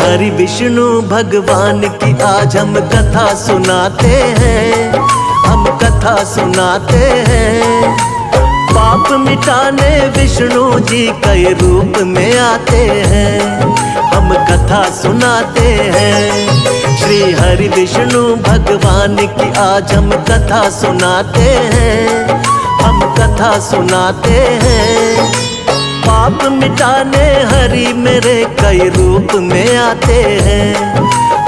हरि विष्णु भगवान की आज हम कथा सुनाते हैं, हम कथा सुनाते हैं। पाप मिटाने विष्णु जी कई रूप में आते हैं, हम कथा सुनाते हैं। श्री हरि विष्णु भगवान की आज हम कथा सुनाते हैं, हम कथा सुनाते हैं। पाप मिटाने हरि मेरे कई रूप में आते हैं,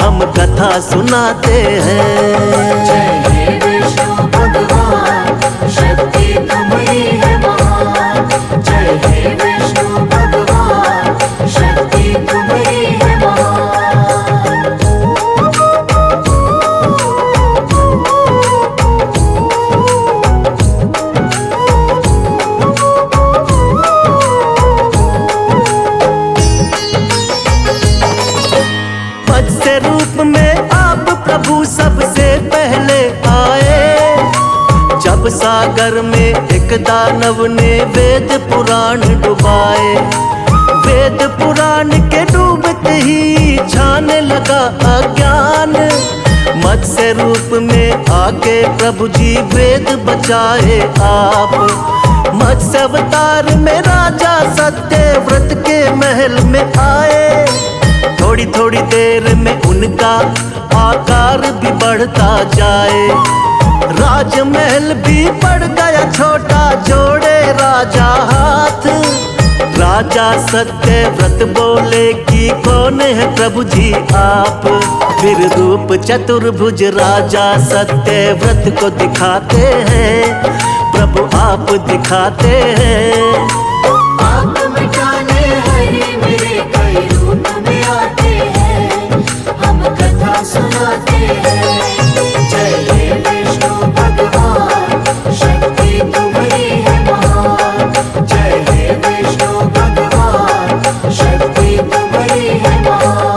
हम कथा सुनाते हैं। जय हे विष्णु भगवान, शक्ति तुम्हारी है महान। जय हे विष्णु भगवान, शक्ति तुम्हारी है महान। मत्स्य रूप में आप प्रभु सबसे पहले आए, जब सागर में एक दानव ने वेद पुराण डुबाए। वेद पुराण के डूबते ही छाने लगा अज्ञान, मत्स्य रूप में आके प्रभु जी वेद बचाए आप। मत्स्य अवतार में राजा सत्यव्रत के महल में आए, थोड़ी थोड़ी देर में उनका आकार भी बढ़ता जाए। राजमहल भी पड़ गया छोटा, जोड़े राजा हाथ। राजा सत्यव्रत बोले कि कौन है प्रभु जी आप। फिर रूप चतुर्भुज राजा सत्यव्रत को दिखाते हैं, प्रभु आप दिखाते हैं। पाप मिटाने हरि मेरे कई रूप में आते हैं, हम कथा सुनाते हैं। जय हे विष्णु भगवान, शक्ति तुम्हारी है महान। जय हे विष्णु भगवान, शक्ति तुम्हारी है महान।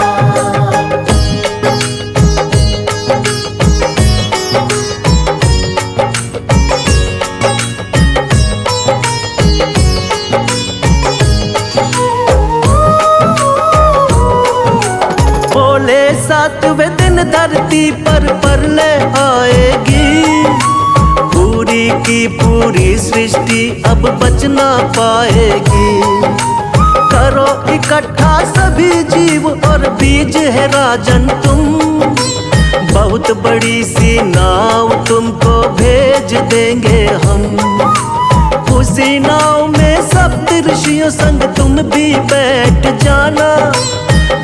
बोले सातवें दिन धरती पर प्रलय आएगी, पूरी की पूरी सृष्टि अब बच ना पाएगी। करो इकट्ठा सभी जीव और बीज है राजन तुम, बहुत बड़ी सी नाव तुमको भेज देंगे हम। उसी नाव में सप्त ऋषियों संग तुम भी बैठ जाना,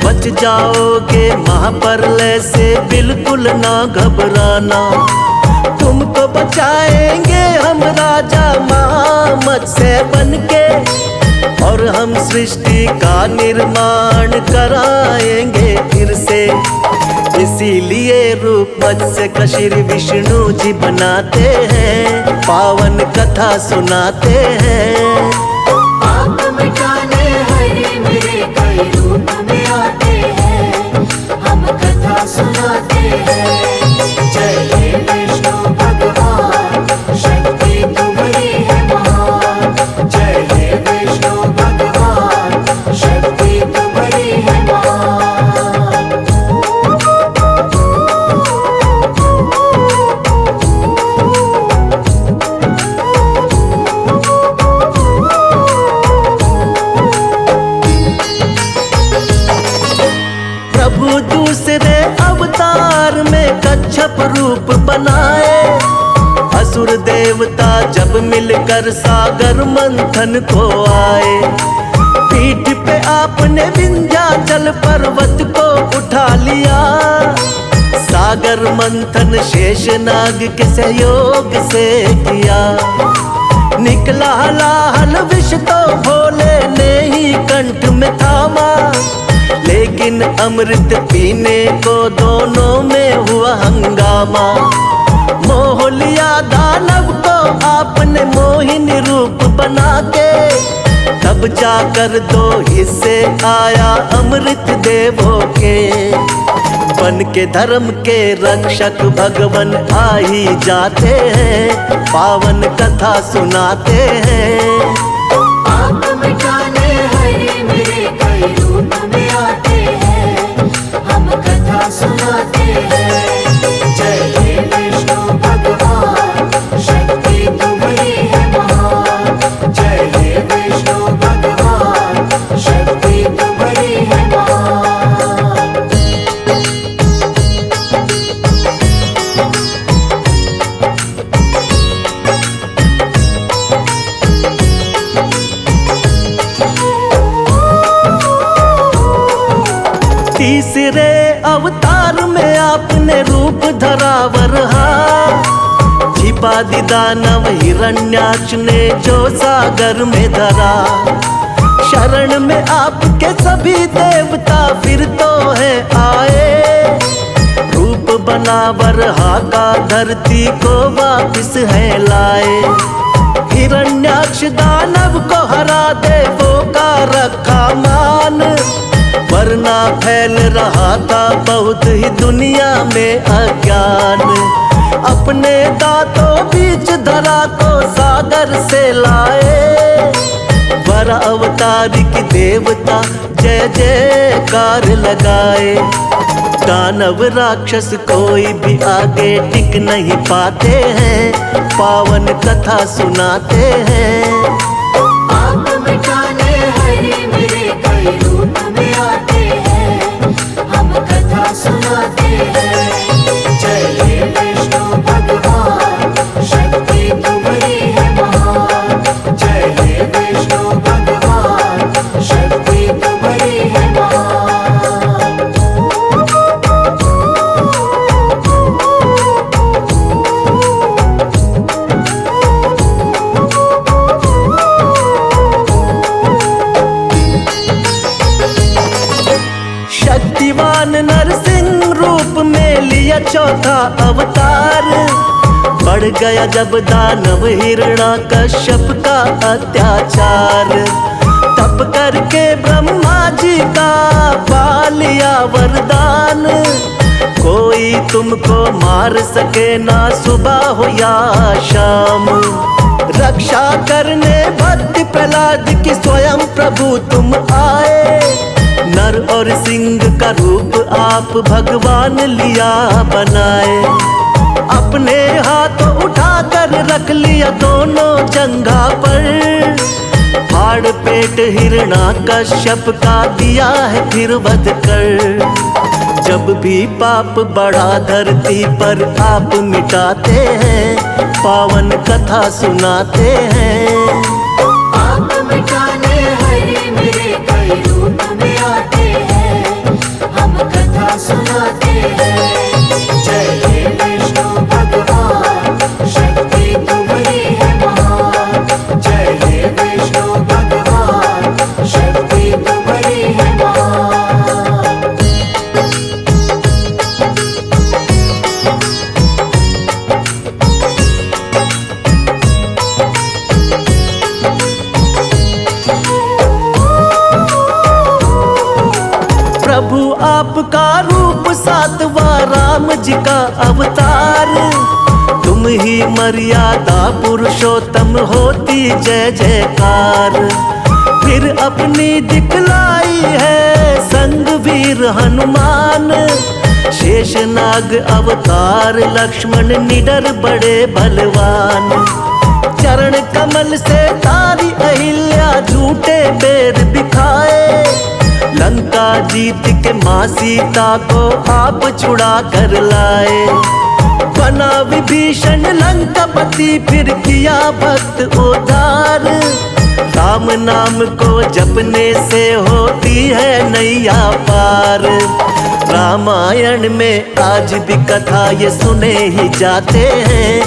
बच जाओगे महाप्रलय से बिल्कुल ना घबराना। तुमको बचाएंगे हम राजा मत्स्य बनके, और हम सृष्टि का निर्माण कराएंगे फिर से। इसीलिए रूप मत्स्य का श्री विष्णु जी बनाते हैं, पावन कथा सुनाते हैं। पाप मिटाने हरि मेरे कई रूप में आते हैं, हम कथा सुनाते हैं। जय हे विष्णु भगवान, शक्ति तुम्हारी है महान। जय हे विष्णु भगवान, शक्ति तुम्हारी है महान। प्रभु दूसरे अवतार में कच्छप रूप बनाए, असुर देवता जब मिलकर सागर मंथन को आए। पीठ पे आपने विंध्याचल पर्वत को उठा लिया, सागर मंथन शेषनाग के सहयोग से किया। निकला हलाहल विष तो भोले ने ही कंठ में थामा, लेकिन अमृत पीने को दोनों में हुआ हंगामा। मोह लिया दानव को आपने मोहिनी रूप बना के, तब जाकर दो हिस्से आया अमृत देवों के। बन के धर्म के रक्षक भगवन आ ही जाते हैं, पावन कथा सुनाते हैं। पाप मिटाने हरि मेरे कई रूप में आते हैं, तीसरे अवतार में आपने रूप धरा वरहा, छिपा दी दानव हिरण्याक्ष ने जो सागर में धरा। शरण में आपके सभी देवता फिर तो है आए, रूप बना वरहा का धरती को वापिस है लाए। हिरण्याक्ष दानव को हरा देवों का रखा मान, वरना फैल रहा था बहुत ही दुनिया में अज्ञान। अपने दांतों बीच धरा को सागर से लाए, वर अवतारी की देवता जय जयकार लगाए। दानव राक्षस कोई भी आगे टिक नहीं पाते हैं, पावन कथा सुनाते हैं। आप मिटाने हरे मेरे कई रूप में आते हैं, हम कथा सुनाते हैं। जय हे विष्णु भगवान, शक्ति तुम्हारी है महान। जय हे विष्णु भगवान, शक्ति तुम्हारी है महान। शक्तिवान नरसिंह रूप में लिया चौथा अवतार, बढ़ गया जब दानव हिरण्याकश्यप का अत्याचार। तप करके ब्रह्मा जी का पा लिया वरदान, कोई तुमको मार सके ना सुबह हो या शाम। रक्षा करने भक्त प्रहलाद की स्वयं प्रभु तुम आए, नर और सिंह का रूप आप भगवान लिया बनाए। अपने हाथों उठाकर रख लिया दोनों जंघा पर, फाड़ पेट हिरण्याकश्यप का दिया है फिर वध कर। जब भी पाप बढ़ा धरती पर आप मिटाते हैं, पावन कथा सुनाते हैं। आप मिटाने हरे मेरे कई रूप में आते हैं, हम कथा सुनाते हैं। जय हे विष्णु भगवान, शक्ति तुम्हारी है महान। जय हे विष्णु भगवान, शक्ति तुम्हारी है महान। प्रभु आपका रूप सातवां राम जी का अवतार, तुम ही मर्यादा पुरुषोत्तम होती जय जयकार। फिर अपनी दिखलाई है संग वीर हनुमान, शेषनाग अवतार लक्ष्मण निडर बड़े बलवान। चरण कमल से तारी अहिल्या झूठे बेर बिखाए, लंका जीत के माँ सीता को आप छुड़ा कर लाए। बना विभीषण लंकापति फिर किया भक्त उद्धार, राम नाम को जपने से होती है नैया पार। रामायण में आज भी कथा ये सुने ही जाते हैं,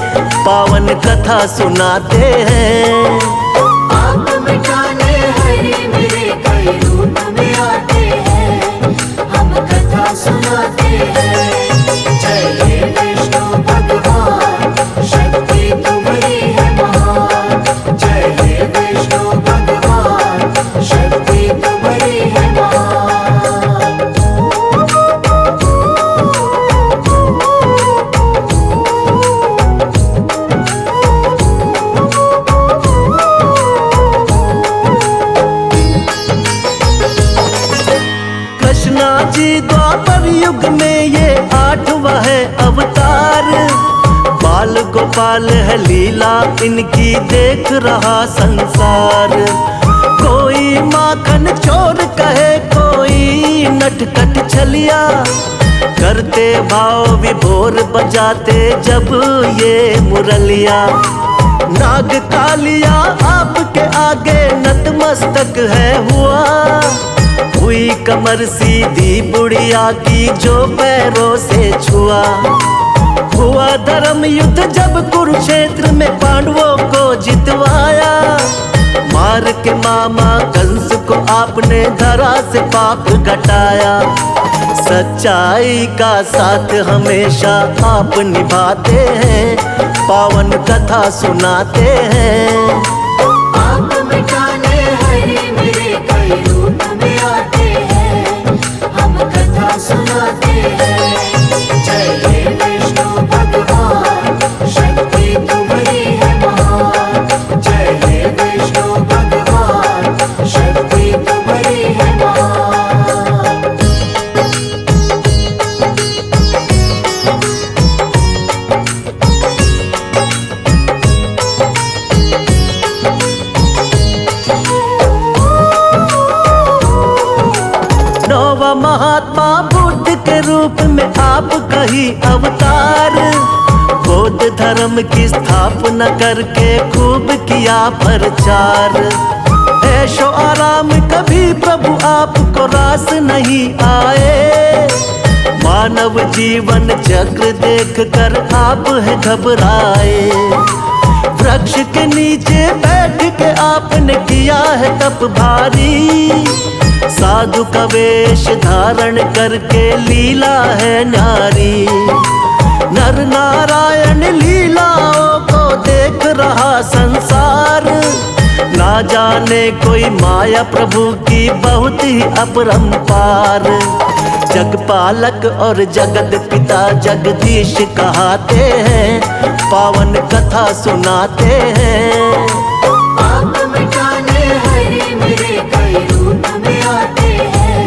पावन कथा सुनाते हैं। आप मिटाने हरे मेरे कई रूप में आते हैं, हम कथा सुनाते हैं। जय हे विष्णु भगवान, शक्ति तुम्हारी है महान। जय हे विष्णु भगवान, शक्ति तुम्हारी है महान। कृष्णा जी द्वापर युग में ये आठवां है अवतार, बाल गोपाल है लीला इनकी देख रहा संसार। कोई माखन चोर कहे कोई नटखट छलिया, करते भाव विभोर बजाते जब ये मुरलिया। नाग कालिया आपके आगे नतमस्तक है हुआ, हुई कमर सीधी बुढ़िया की जो पैरों से छुआ। हुआ धर्म युद्ध जब कुरुक्षेत्र में पांडवों को जितवाया। मार के मामा कंस को आपने धरा से पाप घटाया। सच्चाई का साथ हमेशा आप निभाते हैं, पावन कथा सुनाते हैं। आप मिटाने हरे मेरे कई रूप में आते हैं, हम कथा सुनाते हैं। जय हे विष्णु भगवान, शक्ति तुम्हारी है महान। जय हे विष्णु भगवान, शक्ति तुम्हारी है महान। नौवा महात्मा बुद्ध के रूप में आप कही अवतार। बौद्ध धर्म की स्थापना करके खूब किया प्रचार। ऐशो आराम कभी प्रभु आपको रास नहीं आए। मानव जीवन चक्र देख कर आप है घबराए। वृक्ष के नीचे बैठ के आपने किया है तप भारी। साधु का वेश धारण करके लीला है नारी। नर नारायण लीलाओं को देख रहा संसार। ना जाने कोई माया प्रभु की बहुत ही अपरंपार। जगपालक और जगत पिता जगदीश कहाते हैं, पावन कथा सुनाते हैं। आप मिटाने हरे मेरे कई रूप में आते हैं,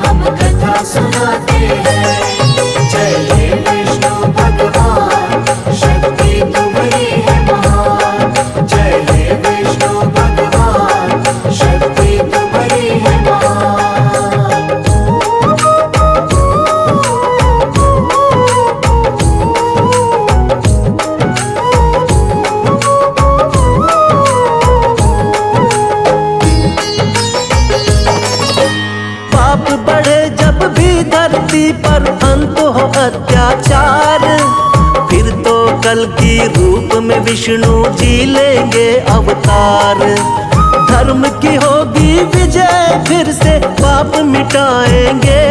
हम कथा सुनाते हैं। जय हे विष्णु भगवान, शक्ति तुम्हारी है महान। जय हे विष्णु भगवान, शक्ति तुम्हारी है महान। पाप बढ़े जब भी धरती पर अंत हो अत्याचार। फिर तो कल की रूप में विष्णु जी लेंगे अवतार। धर्म की होगी विजय, फिर से पाप मिटाएंगे।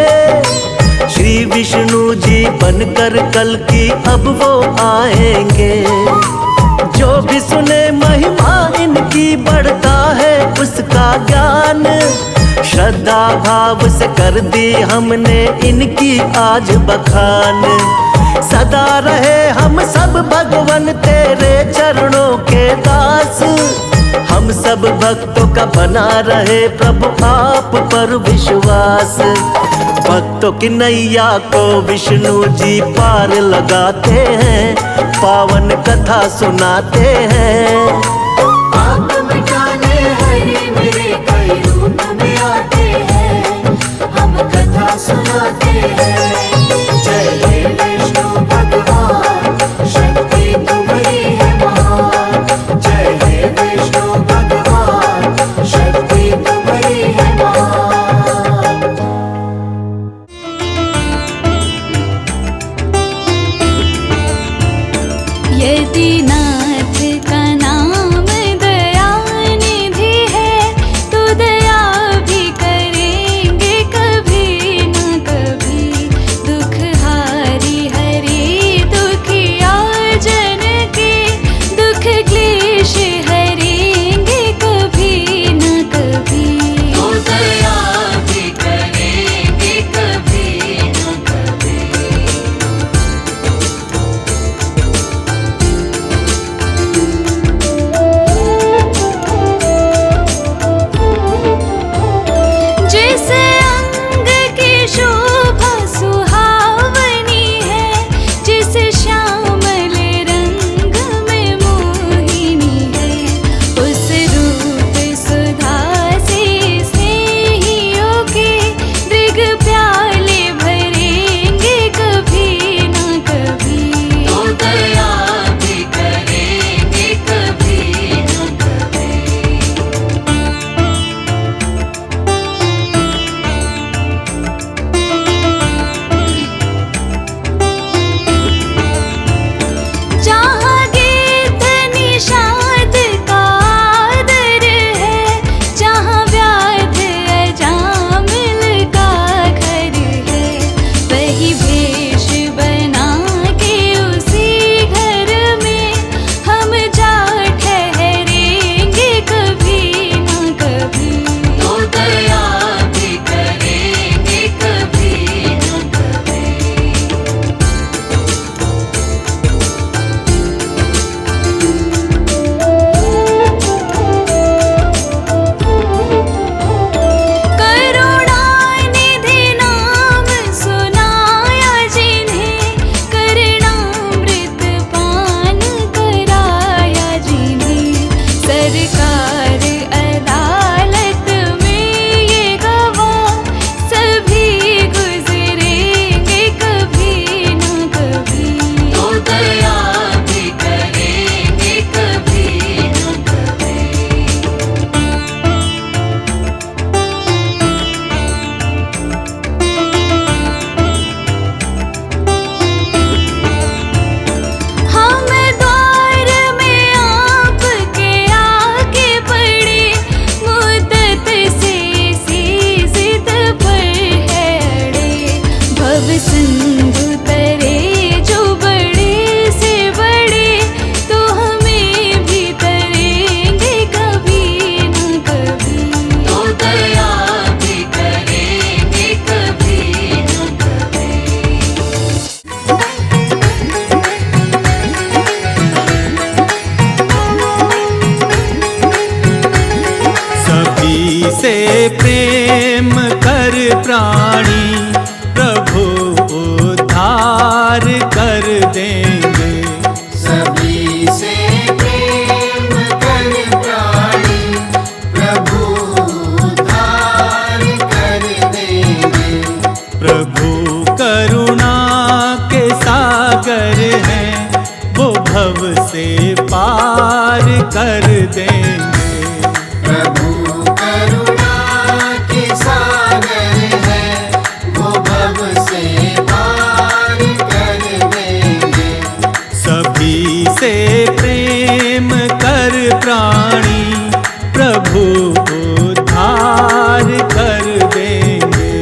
श्री विष्णु जी बनकर कल की अब वो आएंगे। जो भी सुने महिमा इनकी बढ़ता है उसका ज्ञान। श्रद्धा भाव से कर दी हमने इनकी आज बखान। सदा रहे हम सब भगवन तेरे चरणों के दास। हम सब भक्तों का बना रहे प्रभु आप पर विश्वास। भक्तों की नैया को विष्णु जी पार लगाते हैं, पावन कथा सुनाते हैं। आप मिटाने हरे मेरे कई रूप में आते हैं, हम कथा सुनाते हैं। जय हे विष्णु भगवान, शक्ति तुम्हारी है महान। जय हे विष्णु भगवान, शक्ति तुम्हारी है महान। यदि नाथ का नाम प्रेम कर प्राणी प्रभु उद्धार कर देंगे। सभी से प्रेम कर प्राणी प्रभु उद्धार कर देंगे। प्रभु करुणा के सागर हैं, वो भव से पार कर देंगे। प्रभु करुणा के सागर है, वो भव से पार कर देंगे। सभी से प्रेम कर प्राणी प्रभु उद्धार कर देंगे।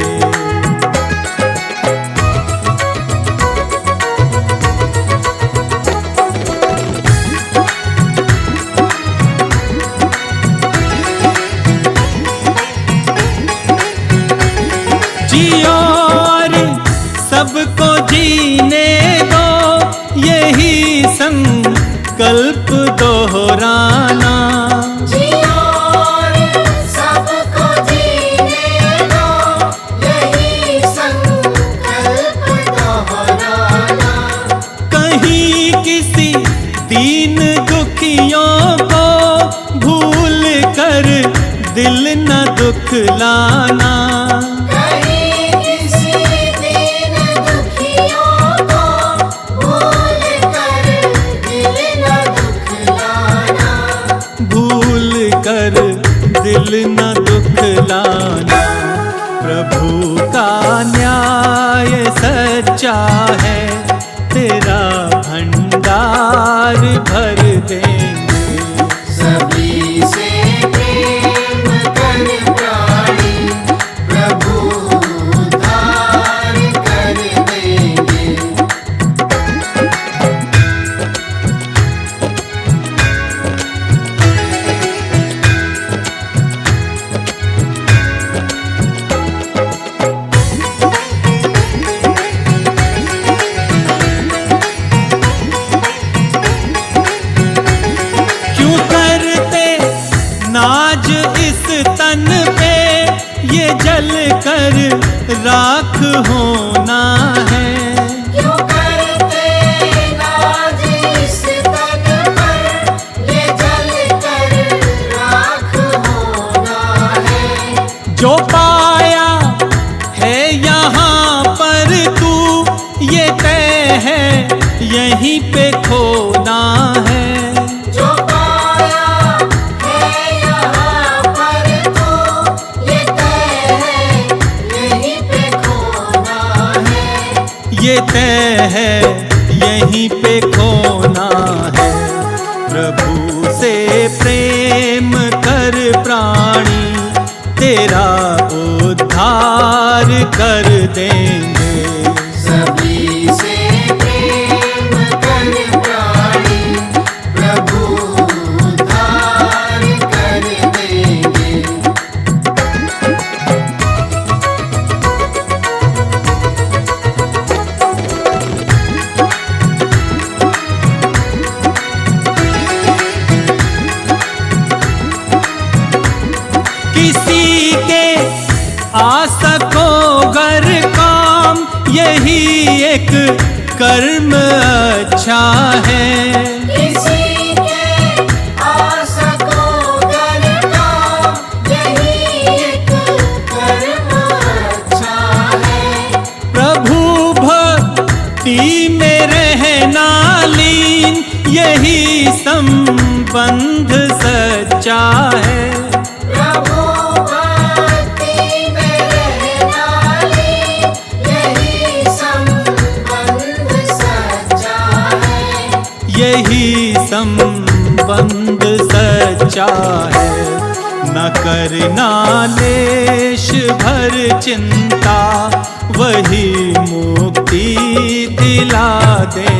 जियो और सबको जीने दो, यही संकल्प दोहराना। जियो और सबको जीने दो, यही संकल्प दोहराना। कहीं किसी दीन दुखियों को भूल कर दिल न दुखलाना। कहीं किसी दीन दुखियों को भूल कर दिल न दुखलाना। भूल कर दिल न दुखलाना। प्रभु का न्याय सच्चा है, तेरा भंडार भर देंगे। सभी से प्रेम कर प्राणी प्रभु उद्धार कर देंगे। क्यों करते नाज इस तन पे, ये जल कर राख होना है। क्यों करते नाज इस तन पर, ये जल कर राख होना है। जो पाया है यहाँ पर तू, ये तय है यहीं पे खोना है। जो पाया है यहाँ पर तो, ये तय है यहीं पे खोना है। ये तय है यहीं पे खोना है। प्रभु से प्रेम कर प्राणी तेरा उद्धार कर देंगे। सभी से प्रेम कर प्राणी प्रभु उद्धार कर देंगे। किसी के आ सको गर काम, यही एक कर्म अच्छा है। किसी के आ सको गर काम, यही एक कर्म अच्छा है। प्रभु भक्ति में रहना लीन, यही संबंध सच्चा है। प्रभु भक्ति में रहना लीन, यही संबंध सच्चा है। यही संबंध सच्चा है। न करना लेश भर चिंता, वही मुक्ति दिला दे।